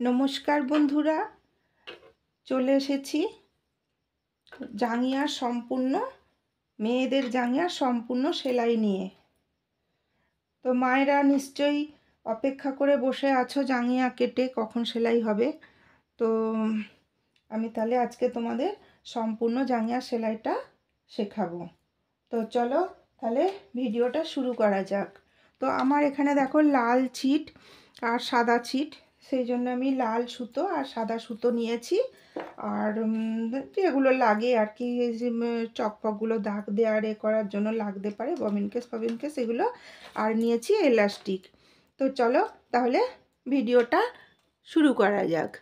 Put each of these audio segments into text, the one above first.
নমস্কার বন্ধুরা, চলে এসেছি জাঙ্গিয়ার সম্পূর্ণ মেয়েদের জাঙ্গিয়ার সম্পূর্ণ সেলাই নিয়ে। তো মায়েরা নিশ্চয়ই অপেক্ষা করে বসে আছো জাঙ্গিয়া কেটে কখন সেলাই হবে। তো আমি তাহলে আজকে তোমাদের সম্পূর্ণ জাঙ্গিয়ার সেলাইটা শেখাবো। তো চলো তাহলে ভিডিওটা শুরু করা যাক। তো আমার এখানে দেখো লাল ছিট আর সাদা ছিট, সেই জন্য আমি লাল সুতো আর সাদা সুতো নিয়েছি। আর যেগুলো লাগে আর কি, এই যে চকপকগুলো দাগ দেওয়ার করার জন্য লাগতে পারে, ববিনকেস এগুলো। আর নিয়েছি এলাস্টিক। তো চলো তাহলে ভিডিওটা শুরু করা যাক।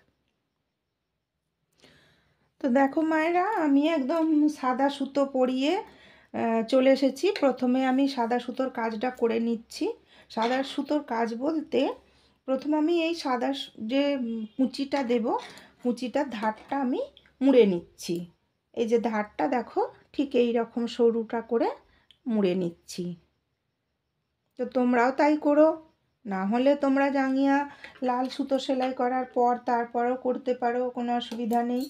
তো দেখো মায়েরা, আমি একদম সাদা সুতো পরিয়ে চলে এসেছি। প্রথমে আমি সাদা সুতোর কাজটা করে নিচ্ছি। সাদা সুতোর কাজ বলতে প্রথমে আমি এই সাদা যে কুঁচিটা দেব, কুঁচিটার ধারটা আমি মুড়ে নিচ্ছি। এই যে ধারটা দেখো, ঠিক এই রকম সরুটা করে মুড়ে নিচ্ছি। তো তোমরাও তাই করো, না হলে তোমরা জাঙ্গিয়া লাল সুতো সেলাই করার পর তারপরেও করতে পারো, কোনো অসুবিধা নেই।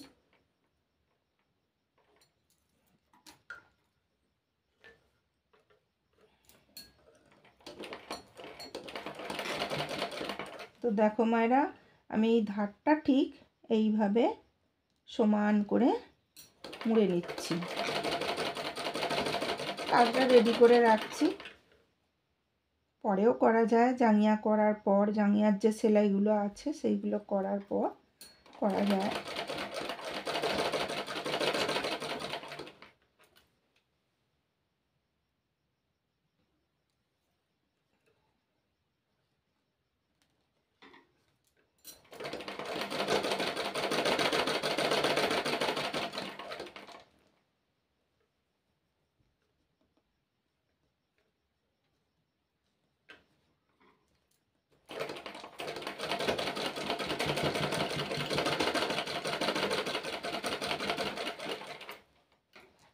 তো দেখো মায়েরা, আমি এই ধারটা ঠিক এইভাবে সমান করে মুড়ে নিচ্ছি। কাজটা রেডি করে রাখছি, পরেও করা যায়। জাঙ্গিয়া করার পর, জাঙ্গিয়ার যে সেলাইগুলো আছে সেইগুলো করার পর করা যায়।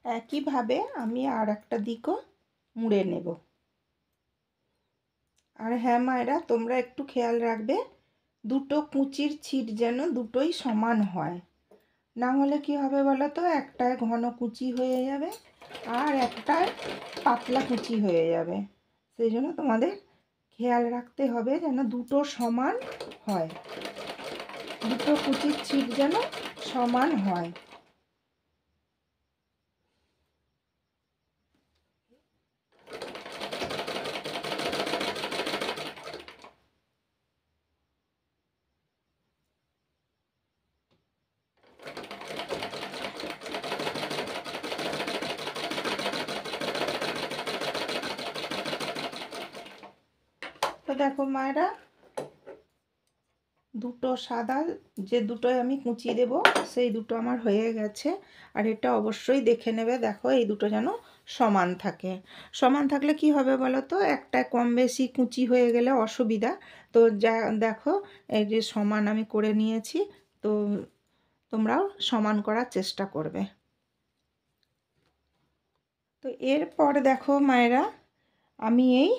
একইভাবে আমি আর একটা দিকও মুড়ে নেব। আর হ্যাঁ মায়েরা, তোমরা একটু খেয়াল রাখবে দুটো কুঁচির ছিট যেন দুটোই সমান হয়, না হলে কি হবে বলো তো, একটায় ঘন কুচি হয়ে যাবে আর একটায় পাতলা কুচি হয়ে যাবে। সেই জন্য তোমাদের খেয়াল রাখতে হবে যেন দুটো সমান হয়, দুটো কুচির ছিট যেন সমান হয়। তো দেখো মায়েরা, দুটো সাদা যে দুটোয় আমি কুচি দেব সেই দুটো আমার হয়ে গেছে। আর এটা অবশ্যই দেখে নেবে, দেখো এই দুটো যেন সমান থাকে। সমান থাকলে কি হবে বলো তো, একটা কম বেশি কুচি হয়ে গেলে অসুবিধা। তো যা দেখো, এই যে সমান আমি করে নিয়েছি। তো তোমরাও সমান করার চেষ্টা করবে। তো এরপর দেখো মায়েরা, আমি এই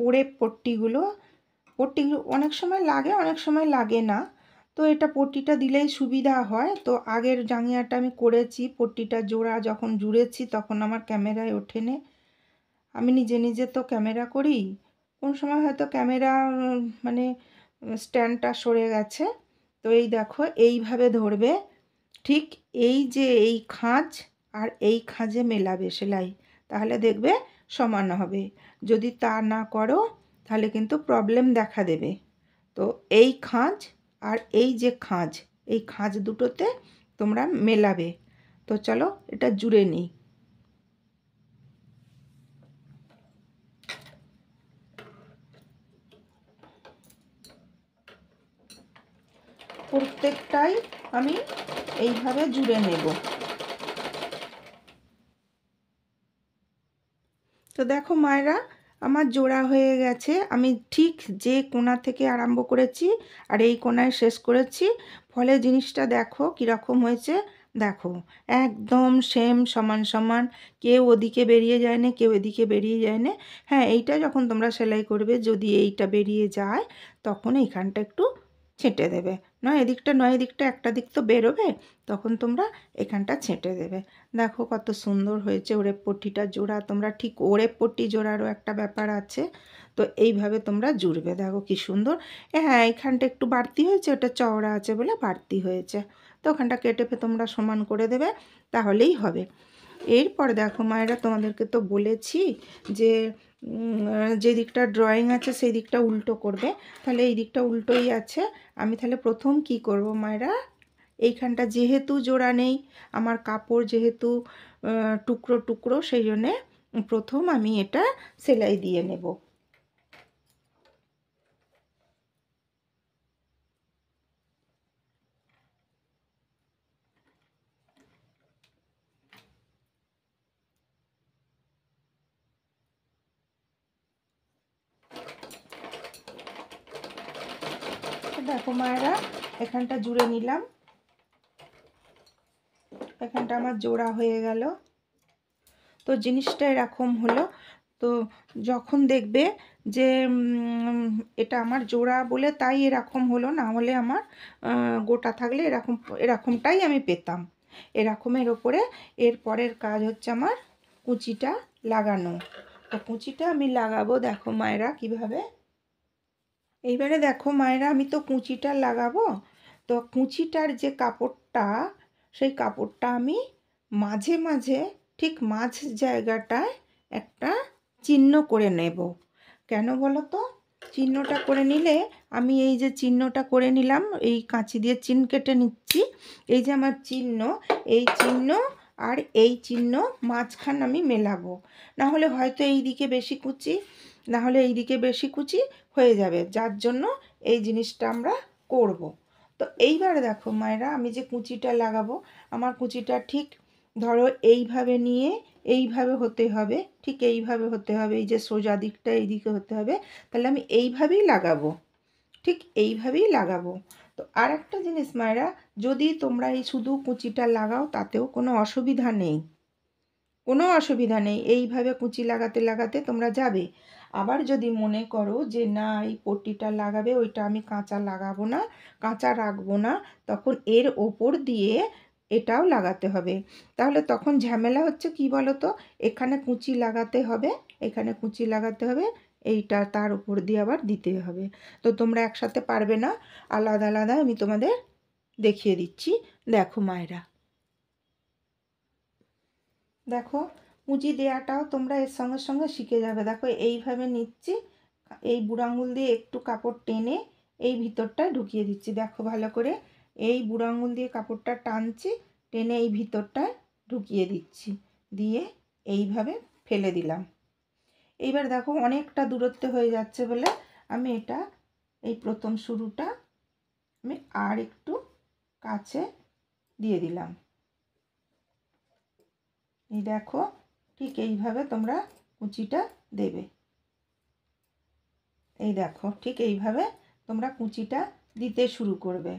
ওড়ে পট্টিগুলো অনেক সময় লাগে, অনেক সময় লাগে না। তো এটা পট্টিটা দিলেই সুবিধা হয়। তো আগের জাঙ্গিয়াটা আমি করেছি, পট্টিটা জোড়া যখন জুড়েছি তখন আমার ক্যামেরায় ওঠেনি। আমি নিজে নিজে তো ক্যামেরা করি, কোন সময় হয়তো ক্যামেরা মানে স্ট্যান্ডটা সরে গেছে। তো এই দেখো, এইভাবে ধরবে, ঠিক এই যে এই খাঁজ আর এই খাঁজে মেলাবে সেলাই, তাহলে দেখবে সমান হবে। যদি তা না করো তাহলে কিন্তু প্রবলেম দেখা দেবে। তো এই খাঁজ আর এই যে খাঁজ, এই খাঁজ দুটোতে তোমরা মেলাবে। তো চলো এটা জুড়ে নিই। প্রত্যেকটাই আমি এইভাবে জুড়ে নেব। তো দেখো মায়েরা, আমার জোড়া হয়ে গেছে। আমি ঠিক যে কোণা থেকে আরম্ভ করেছি আর এই কোণায় শেষ করেছি, ফলে জিনিসটা দেখো কীরকম হয়েছে। দেখো একদম সেম সমান সমান, কেউ ওদিকে বেরিয়ে যায় না, কেউ এদিকে বেরিয়ে যায় না। হ্যাঁ, এইটা যখন তোমরা সেলাই করবে যদি এইটা বেরিয়ে যায় তখন এইখানটা একটু ছেঁটে দেবে, নয় এদিকটা নয় এদিকটা, একটা দিক তো বেরোবে, তখন তোমরা এখানটা ছেঁটে দেবে। দেখো কত সুন্দর হয়েছে ওড়েপ পট্টিটা জোড়া। তোমরা ঠিক ওড়েপ পট্টি জোড়ারও একটা ব্যাপার আছে, তো এইভাবে তোমরা জুড়বে। দেখো কি সুন্দর। হ্যাঁ, এখানটা একটু বাড়তি হয়েছে, ওটা চওড়া আছে বলে বাড়তি হয়েছে, তো ওখানটা কেটে তোমরা সমান করে দেবে, তাহলেই হবে। এরপর দেখো মায়েরা, তোমাদেরকে তো বলেছি যে যে দিকটা ড্রয়িং আছে সেই দিকটা উল্টো করবে, তাহলে এই দিকটা উল্টোই আছে। আমি তাহলে প্রথম কি করব মায়েরা, এইখানটা যেহেতু জোড়া নেই, আমার কাপড় যেহেতু টুকরো টুকরো, সেই জন্যে প্রথম আমি এটা সেলাই দিয়ে নেব। দেখো মায়েরা, এখানটা জুড়ে নিলাম, এখানটা আমার জোড়া হয়ে গেল। তো জিনিসটা এরকম হলো। তো যখন দেখবে যে এটা আমার জোড়া বলে তাই এরকম হলো, না হলে আমার গোটা থাকলে এরকমটাই আমি পেতাম। এরকমের ওপরে এর পরের কাজ হচ্ছে আমার কুচিটা লাগানো। তো কুচিটা আমি লাগাবো, দেখো মায়েরা কিভাবে। এইবারে দেখো মায়েরা, আমি তো কুচিটা লাগাবো, তো কুচিটার যে কাপড়টা, সেই কাপড়টা আমি মাঝে মাঝে ঠিক মাঝ জায়গাটায় একটা চিহ্ন করে নেব। কেন বলো তো? চিহ্নটা করে নিলে, আমি এই যে চিহ্নটা করে নিলাম, এই কাঁচি দিয়ে চিহ্ন কেটে নিচ্ছি, এই যে আমার চিহ্ন, এই চিহ্ন আর এই চিহ্ন মাঝখান আমি মেলাবো। না হলে হয়তো এই দিকে বেশি কুচি, না হলে এই দিকে বেশি কুচি হয়ে যাবে, যার জন্য এই জিনিসটা আমরা করব। তো এইবার দেখো মায়েরা, আমি যে কুচিটা লাগাবো, আমার কুচিটা ঠিক ধরো এইভাবে নিয়ে এইভাবে হতে হবে, ঠিক এইভাবে হতে হবে, এই যে সোজা দিকটা এইদিকে হতে হবে, তাহলে আমি এইভাবেই লাগাবো, ঠিক এইভাবেই লাগাবো। তো আর একটা জিনিস মায়েরা, যদি তোমরা এই শুধু কুচিটা লাগাও তাতেও কোনো অসুবিধা নেই, কোনো অসুবিধা নেই, এইভাবে কুচি লাগাতে লাগাতে তোমরা যাবে। আবার যদি মনে করো যে না, এই পট্টিটা লাগাবে, ওইটা আমি কাঁচা লাগাবো না, কাঁচা রাখবো না, তখন এর ওপর দিয়ে এটাও লাগাতে হবে। তাহলে তখন ঝামেলা হচ্ছে কি বলো তো, এখানে কুচি লাগাতে হবে, এখানে কুচি লাগাতে হবে, এইটা তার উপর দিয়ে আবার দিতে হবে। তো তোমরা একসাথে পারবে না, আলাদা আলাদা আমি তোমাদের দেখিয়ে দিচ্ছি। দেখো মায়েরা, দেখো কুঁচি দেওয়াটাও তোমরা এর সঙ্গে সঙ্গে শিখে যাবে। দেখো এইভাবে নিচ্ছি, এই বুড়ো আঙুল দিয়ে একটু কাপড় টেনে এই ভিতরটায় ঢুকিয়ে দিচ্ছি। দেখো ভালো করে, এই বুড়ো আঙুল দিয়ে কাপড়টা টানছি, টেনে এই ভিতরটায় ঢুকিয়ে দিচ্ছি, দিয়ে এইভাবে ফেলে দিলাম। এইবার দেখো অনেকটা দূরত্বে হয়ে যাচ্ছে বলে আমি এটা, এই প্রথম শুরুটা আমি আর একটু কাছে দিয়ে দিলাম। এই দেখো, ঠিক এইভাবে তোমরা কুচিটা দেবে। এই দেখো, ঠিক এইভাবে তোমরা কুচিটা দিতে শুরু করবে।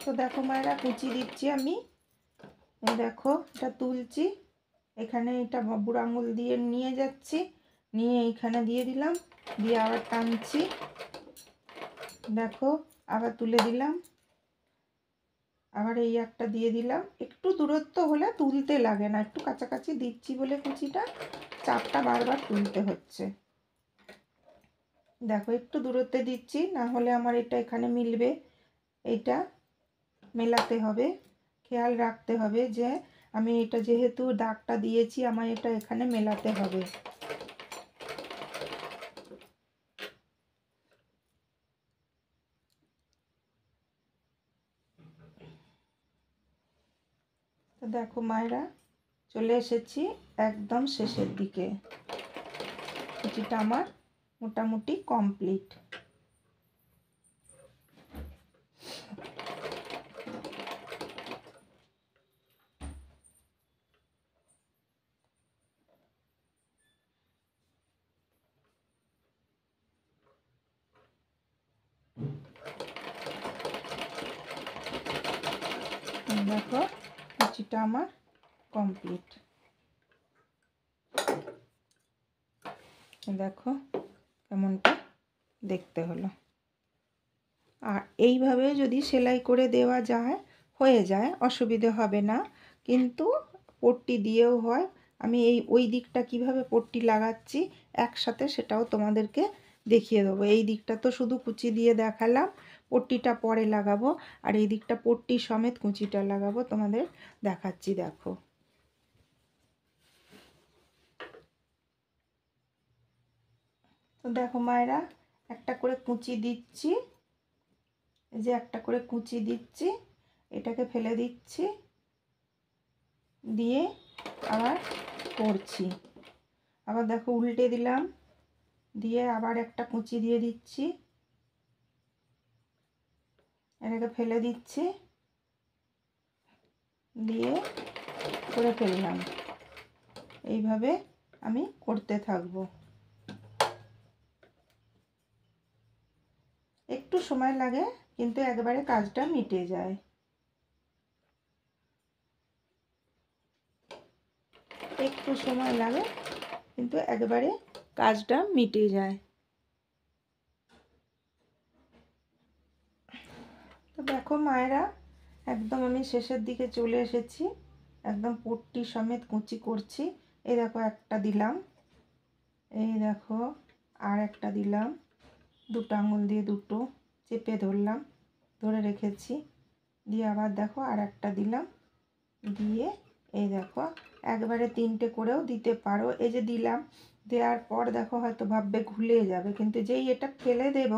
তো দেখো মায়েরা, কুচি দিচ্ছি আমি, এই দেখো এটা তুলছি, এখানে এটা বুড়ো আঙুল দিয়ে নিয়ে যাচ্ছি, নিয়ে এইখানে দিয়ে দিলাম, দিয়ে আবার টানছি, দেখো আবার তুলে দিলাম, আবার এই একটা দিয়ে দিলাম। একটু দূরত্ব হলে তুলতে লাগে না, একটু কাছাকাছি দিচ্ছি বলে কুচিটা চাপটা বারবার তুলতে হচ্ছে। দেখো একটু দূরত্বে দিচ্ছি, না হলে আমার এটা এখানে মিলবে, এটা মেলাতে হবে, খেয়াল রাখতে হবে যে আমি এটা যেহেতু দাগটা দিয়েছি, আমার এটা এখানে মেলাতে হবে। তো দেখো মায়েরা, চলে এসেছি একদম শেষের দিকে, কুচিটা আমার মোটামুটি কমপ্লিট। দেখো কুচিটা আমার কমপ্লিট। দেখো কেমনটা দেখতে হলো। আর এইভাবে যদি সেলাই করে দেওয়া যায় হয়ে যায়, অসুবিধে হবে না, কিন্তু পট্টি দিয়েও হয়। আমি ওই দিকটা কিভাবে পট্টি লাগাচ্ছি একসাথে সেটাও তোমাদেরকে দেখিয়ে দেবো। এই দিকটা তো শুধু কুচি দিয়ে দেখালাম, পট্টিটা পরে লাগাবো, আর এই দিকটা পট্টি সমেত কুচিটা লাগাবো, তোমাদের দেখাচ্ছি। দেখো তো দেখো মায়েরা, একটা করে কুচি দিচ্ছি, এই যে একটা করে কুচি দিচ্ছি, এটাকে ফেলে দিচ্ছি, দিয়ে আবার করছি। আবার দেখো উল্টে দিলাম, দিয়ে আবার একটা কুচি দিয়ে দিচ্ছি, এটাকে ফেলে দিচ্ছি, দিয়ে করে ফেললাম। এইভাবে আমি করতে থাকবো। একটু সময় লাগে, কিন্তু একবারে কাজটা মিটে যায়। একটু সময় লাগে, কিন্তু একবারে কাজটা মিটে যায়। তো দেখো মায়েরা, একদম আমি শেষের দিকে চলে এসেছি, একদম পট্টি সমেত কুচি করছি। এই দেখো একটা দিলাম, এই দেখো আর একটা দিলাম, দুটো আঙুল দিয়ে দুটো চেপে ধরলাম, ধরে রেখেছি, দিয়ে আবার দেখো আর একটা দিলাম, দিয়ে এই দেখো একবারে তিনটে করেও দিতে পারো। এই যে দিলাম, দেওয়ার পর দেখো হয়তো ভাববে ঘুলে যাবে, কিন্তু যেই এটা ফেলে দেব,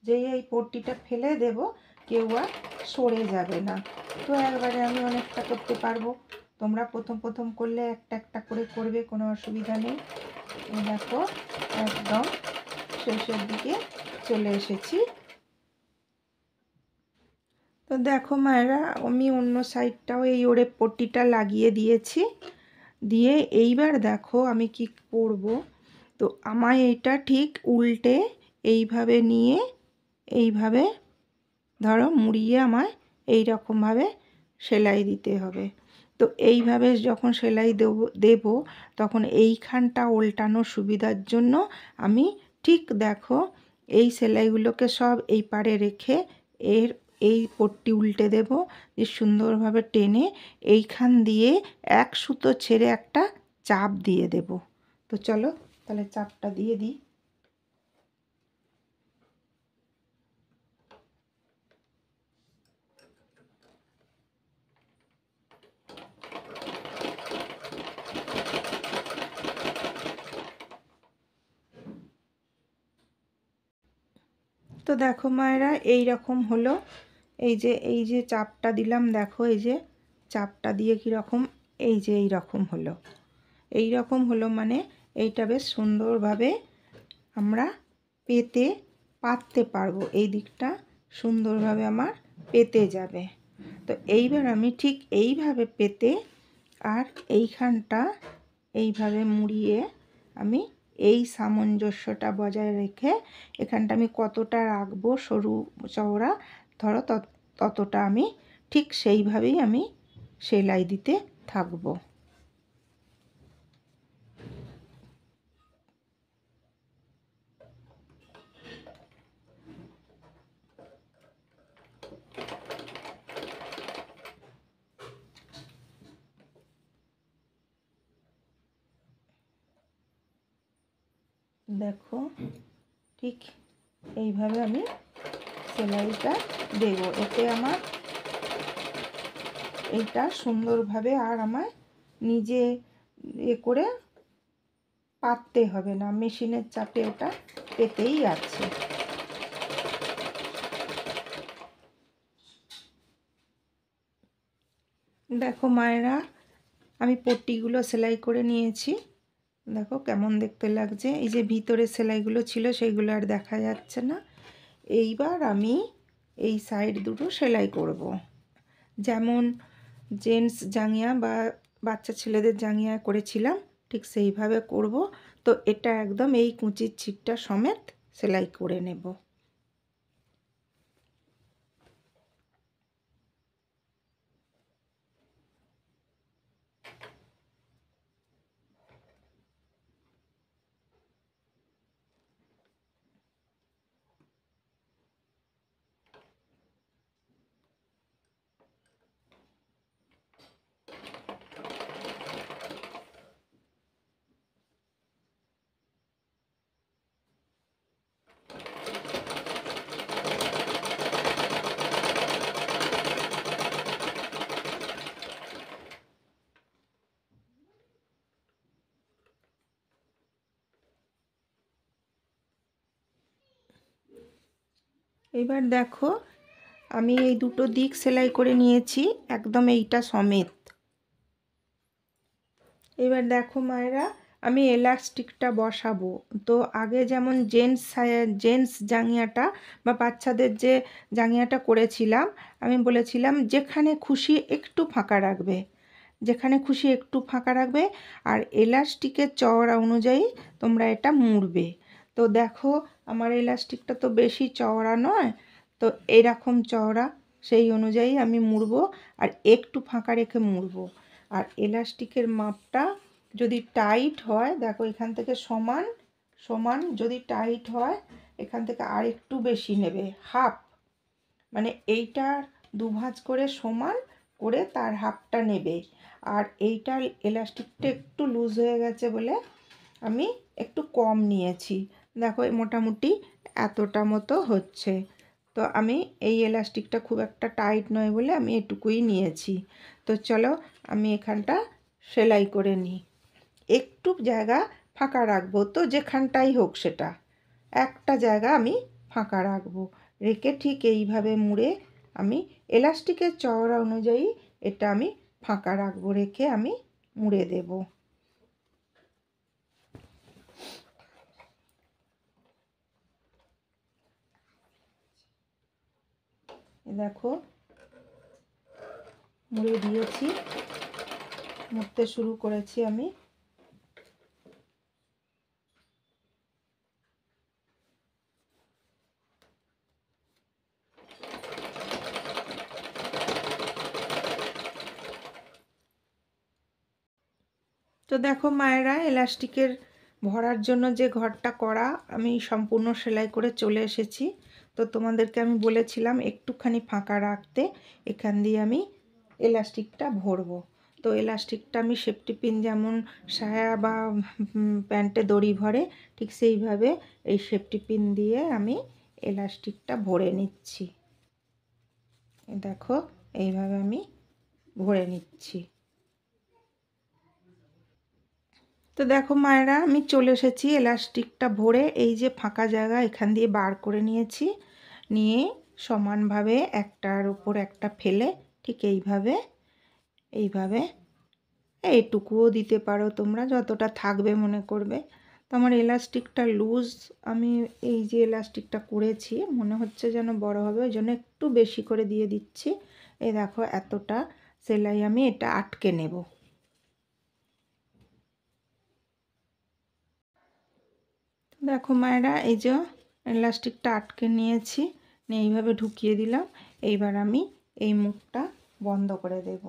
যেই এই পট্টিটা ফেলে দেব, কেউ আর সরে যাবে না। তো একবারে আমি অনেকটা করতে পারবো। তোমরা প্রথম প্রথম করলে একটা একটা করে করবে, কোনো অসুবিধা নেই। এই দেখো একদম শেষের দিকে চলে এসেছি। তো দেখো মায়েরা, আমি অন্য সাইডটাও এই ওড়ে পট্টিটা লাগিয়ে দিয়েছি, দিয়ে এইবার দেখো আমি কি করব। তো আমায় এইটা ঠিক উল্টে এইভাবে নিয়ে এইভাবে ধরো মুড়িয়ে আমায় এই রকমভাবে সেলাই দিতে হবে। তো এইভাবে যখন সেলাই দেব তখন এইখানটা উল্টানোর সুবিধার জন্য আমি ঠিক দেখো এই সেলাইগুলোকে সব এই পারে রেখে এই পট্টি উল্টে দেব, যে সুন্দরভাবে টেনে এইখান দিয়ে এক সুতো ছেড়ে একটা চাপ দিয়ে দেব। তো চলো তাহলে চাপটা দিয়ে দিই। তো দেখো মায়েরা, এই রকম হলো। এই যে চাপটা দিলাম, দেখো এই যে চাপটা দিয়ে কীরকম, এই যে এই রকম হলো। এই রকম হলো মানে এইটা বেশ সুন্দরভাবে আমরা পাততে পারবো, এই দিকটা সুন্দরভাবে আমার পেতে যাবে। তো এইবার আমি ঠিক এইভাবে পেতে আর এইখানটা এইভাবে মুড়িয়ে আমি এই সামঞ্জস্যটা বজায় রেখে এখানটা আমি কতটা রাখবো সরু চওড়া ধরো ততটা আমি ঠিক সেইভাবেই আমি সেলাই দিতে থাকবো। দেখো ঠিক এইভাবে আমি সেলাইটা দেব, এতে আমার এইটা সুন্দরভাবে আর আমায় নিজে করে পাততে হবে না, মেশিনের চাপে ওটা পেতেই আছে। দেখো মায়েরা, আমি পট্টিগুলো সেলাই করে নিয়েছি, দেখো কেমন দেখতে লাগছে। এই যে ভিতরে সেলাইগুলো ছিল সেইগুলো আর দেখা যাচ্ছে না। এইবার আমি এই সাইড দুটো সেলাই করব, যেমন জেন্টস জাঙ্গিয়া বা বাচ্চা ছেলেদের জাঙ্গিয়া করেছিলাম ঠিক সেইভাবে করব। তো এটা একদম এই কুঁচির ছিটটা সমেত সেলাই করে নেব। এবার দেখো আমি এই দুটো দিক সেলাই করে নিয়েছি একদম এইটা সমেত। এবার দেখো মায়েরা আমি এলাস্টিকটা বসাবো। তো আগে যেমন জেন্টস জাঙ্গিয়াটা বা বাচ্চাদের যে জাঙ্গিয়াটা করেছিলাম, আমি বলেছিলাম যেখানে খুশি একটু ফাঁকা রাখবে, যেখানে খুশি একটু ফাঁকা রাখবে, আর এলাস্টিকের চওড়া অনুযায়ী তোমরা এটা মুড়বে। তো দেখো আমার এলাস্টিকটা তো বেশি চওড়া নয়, তো এইরকম চওড়া, সেই অনুযায়ী আমি মুড়বো আর একটু ফাঁকা রেখে মুড়বো। আর এলাস্টিকের মাপটা যদি টাইট হয়, দেখো এখান থেকে সমান সমান, যদি টাইট হয় এখান থেকে আর একটু বেশি নেবে, হাফ, মানে এইটার দুভাঁজ করে সমান করে তার হাফটা নেবে। আর এইটার এলাস্টিকটা একটু লুজ হয়ে গেছে বলে আমি একটু কম নিয়েছি। দেখো মোটামুটি এতটা মতো হচ্ছে। তো আমি এই এলাস্টিকটা খুব একটা টাইট নয় বলে আমি এটুকুই নিয়েছি। তো চলো আমি এখানটা সেলাই করে নিই। একটু জায়গা ফাঁকা রাখবো, তো যেখানটাই হোক সেটা একটা জায়গা আমি ফাঁকা রাখবো, রেখে ঠিক এইভাবে মুড়ে আমি এলাস্টিকের চওড়া অনুযায়ী এটা আমি ফাঁকা রাখবো, রেখে আমি মুড়ে দেব। দেখো মুড়ে দিয়েছি, মুড়তে শুরু করেছি আমি। তো দেখো মায়েরা এলাস্টিকের ভরার জন্য যে ঘরটা করা আমি সম্পূর্ণ সেলাই করে চলে এসেছি। তো তোমাদেরকে আমি বলেছিলাম একটুখানি ফাঁকা রাখতে, এখান দিয়ে আমি এলাস্টিকটা ভরবো। তো এলাস্টিকটা আমি সেফটি পিন যেমন সায়া বা প্যান্টে দড়ি ভরে ঠিক সেইভাবে এই সেফটি পিন দিয়ে আমি এলাস্টিকটা ভরে নিচ্ছি। দেখো এইভাবে আমি ভরে নিচ্ছি। তো দেখো মায়েরা আমি চলে এসেছি এলাস্টিকটা ভরে, এই যে ফাঁকা জায়গা এখান দিয়ে বার করে নিয়েছি, নিয়ে সমানভাবে একটার উপর একটা ফেলে ঠিক এইভাবে এইভাবে এইটুকুও দিতে পারো তোমরা, যতটা থাকবে মনে করবে। তো আমার এলাস্টিকটা লুজ, আমি এই যে এলাস্টিকটা করেছি মনে হচ্ছে যেন বড় হবে, ওই জন্য একটু বেশি করে দিয়ে দিচ্ছি। এই দেখো এতটা সেলাই আমি এটা আটকে নেব। দেখো মায়েরা এই যে এলাস্টিকটা আটকে নিয়েছি, নিয়ে এইভাবে ঢুকিয়ে দিলাম। এইবার আমি এই মুখটা বন্ধ করে দেব।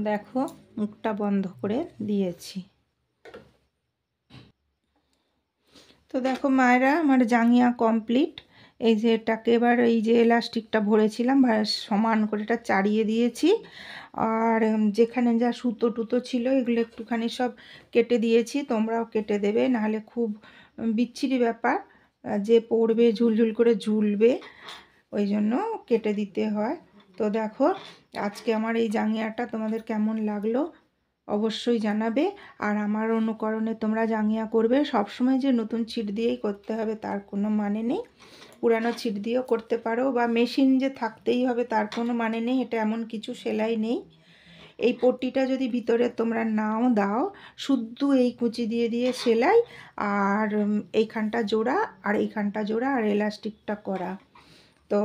দেখো মুখটা বন্ধ করে দিয়েছি। তো দেখো মায়েরা আমার জাঙ্গিয়া কমপ্লিট। এই যে এটাকে এবার এই যে এলাস্টিকটা ভরেছিলাম সমান করে এটা চাড়িয়ে দিয়েছি, আর যেখানে যা সুতো টুতো ছিল এগুলো একটুখানি সব কেটে দিয়েছি, তোমরাও কেটে দেবে, নাহলে খুব বিচ্ছিরি ব্যাপার, যে পড়বে ঝুলঝুল করে ঝুলবে, ওই জন্য কেটে দিতে হয়। তো দেখো আজকে আমার এই জাঙ্গিয়াটা তোমাদের কেমন লাগলো অবশ্যই জানাবে। আর আমার অনুকরণে তোমরা জাঙ্গিয়া করবে। সবসময় যে নতুন ছিট দিয়েই করতে হবে তার কোনো মানে নেই, পুরানো ছিট দিয়েও করতে পারো, বা মেশিন যে থাকতেই হবে তার কোনো মানে নেই, এটা এমন কিছু সেলাই নেই। এই পট্টিটা যদি ভিতরে তোমরা নাও দাও, শুদ্ধ এই কুচি দিয়ে দিয়ে সেলাই, আর এইখানটা জোড়া আর এইখানটা জোড়া আর এলাস্টিকটা করা। তো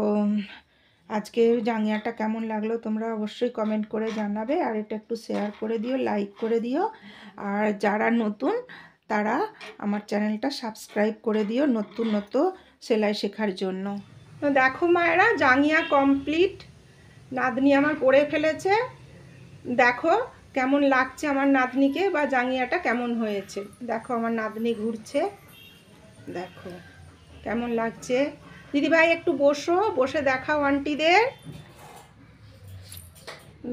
আজকে জাঙ্গিয়াটা কেমন লাগলো তোমরা অবশ্যই কমেন্ট করে জানাবে, আর এটা একটু শেয়ার করে দিও, লাইক করে দিও, আর যারা নতুন তারা আমার চ্যানেলটা সাবস্ক্রাইব করে দিও নতুন নতুন সেলাই শেখার জন্য। তো দেখো মায়েরা জাঙ্গিয়া কমপ্লিট, নাতনি আমার পরে ফেলেছে। দেখো কেমন লাগছে আমার নাতনিকে, বা জাঙ্গিয়াটা কেমন হয়েছে। দেখো আমার নাতনি ঘুরছে, দেখো কেমন লাগছে। দিদিভাই একটু বসো, বসে দেখাও আন্টিদের।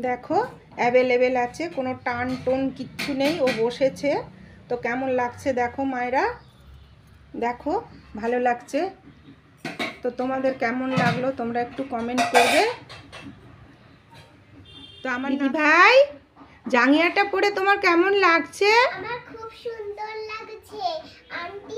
দেখো অ্যাভেলেবেল আছে, কোনো টান টোন কিচ্ছু নেই, ও বসেছে। তো কেমন লাগছে দেখো মায়েরা, দেখো ভালো লাগছে তো। তোমাদের কেমন লাগলো তোমরা একটু কমেন্ট করবে। তো আমার দিদি ভাই জাঙ্গিয়াটা পরে তোমার কেমন লাগছে? আমার খুব সুন্দর লাগছে আন্টি।